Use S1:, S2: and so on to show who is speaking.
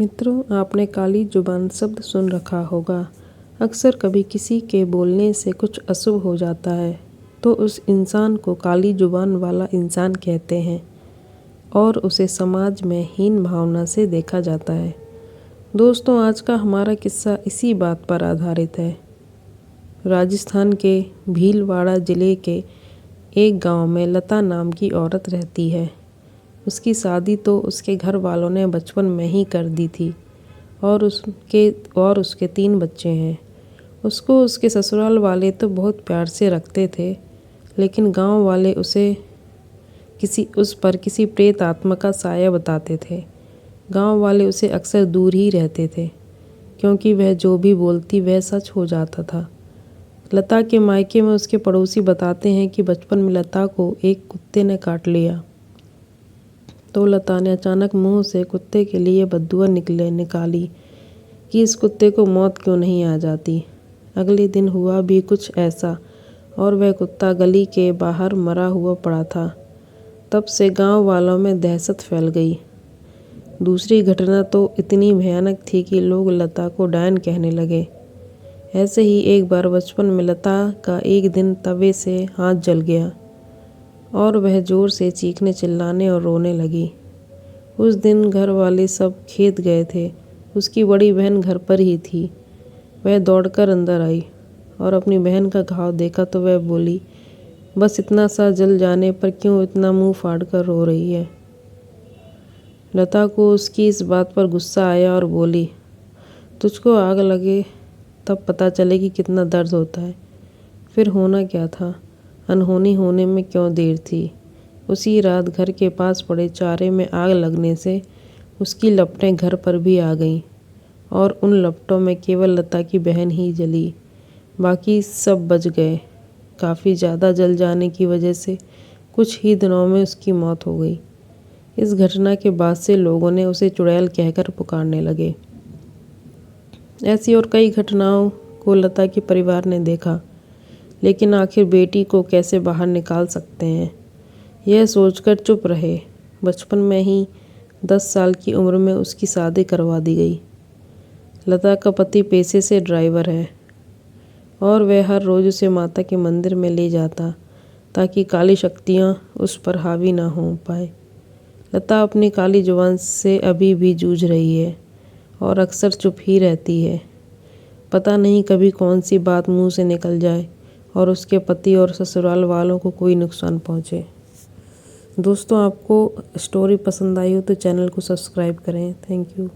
S1: मित्रों, आपने काली जुबान शब्द सुन रखा होगा। अक्सर कभी किसी के बोलने से कुछ अशुभ हो जाता है तो उस इंसान को काली जुबान वाला इंसान कहते हैं और उसे समाज में हीन भावना से देखा जाता है। दोस्तों, आज का हमारा किस्सा इसी बात पर आधारित है। राजस्थान के भीलवाड़ा ज़िले के एक गांव में लता नाम की औरत रहती है। उसकी शादी तो उसके घर वालों ने बचपन में ही कर दी थी और उसके 3 बच्चे हैं। उसको उसके ससुराल वाले तो बहुत प्यार से रखते थे, लेकिन गांव वाले उस पर किसी प्रेत आत्मा का साया बताते थे। गांव वाले उसे अक्सर दूर ही रहते थे, क्योंकि वह जो भी बोलती वह सच हो जाता था। लता के मायके में उसके पड़ोसी बताते हैं कि बचपन में लता को एक कुत्ते ने काट लिया तो लता ने अचानक मुंह से कुत्ते के लिए बद्दुआ निकाली कि इस कुत्ते को मौत क्यों नहीं आ जाती। अगले दिन हुआ भी कुछ ऐसा और वह कुत्ता गली के बाहर मरा हुआ पड़ा था। तब से गांव वालों में दहशत फैल गई। दूसरी घटना तो इतनी भयानक थी कि लोग लता को डायन कहने लगे। ऐसे ही एक बार बचपन में लता का एक दिन तवे से हाथ जल गया और वह जोर से चीखने चिल्लाने और रोने लगी। उस दिन घर वाले सब खेत गए थे। उसकी बड़ी बहन घर पर ही थी। वह दौड़कर अंदर आई और अपनी बहन का घाव देखा तो वह बोली, बस इतना सा जल जाने पर क्यों इतना मुंह फाड़ कर रो रही है। लता को उसकी इस बात पर गुस्सा आया और बोली, तुझको आग लगे तब पता चले कि कितना दर्द होता है। फिर होना क्या था, अनहोनी होने में क्यों देर थी। उसी रात घर के पास पड़े चारे में आग लगने से उसकी लपटें घर पर भी आ गईं और उन लपटों में केवल लता की बहन ही जली, बाकी सब बच गए। काफ़ी ज़्यादा जल जाने की वजह से कुछ ही दिनों में उसकी मौत हो गई। इस घटना के बाद से लोगों ने उसे चुड़ैल कहकर पुकारने लगे। ऐसी और कई घटनाओं को लता के परिवार ने देखा, लेकिन आखिर बेटी को कैसे बाहर निकाल सकते हैं, यह सोचकर चुप रहे। बचपन में ही 10 साल की उम्र में उसकी शादी करवा दी गई। लता का पति पेशे से ड्राइवर है और वह हर रोज़ उसे माता के मंदिर में ले जाता ताकि काली शक्तियाँ उस पर हावी ना हो पाए। लता अपनी काली जुबान से अभी भी जूझ रही है और अक्सर चुप ही रहती है। पता नहीं कभी कौन सी बात मुंह से निकल जाए और उसके पति और ससुराल वालों को कोई नुकसान पहुंचे। दोस्तों, आपको स्टोरी पसंद आई हो तो चैनल को सब्सक्राइब करें। Thank you.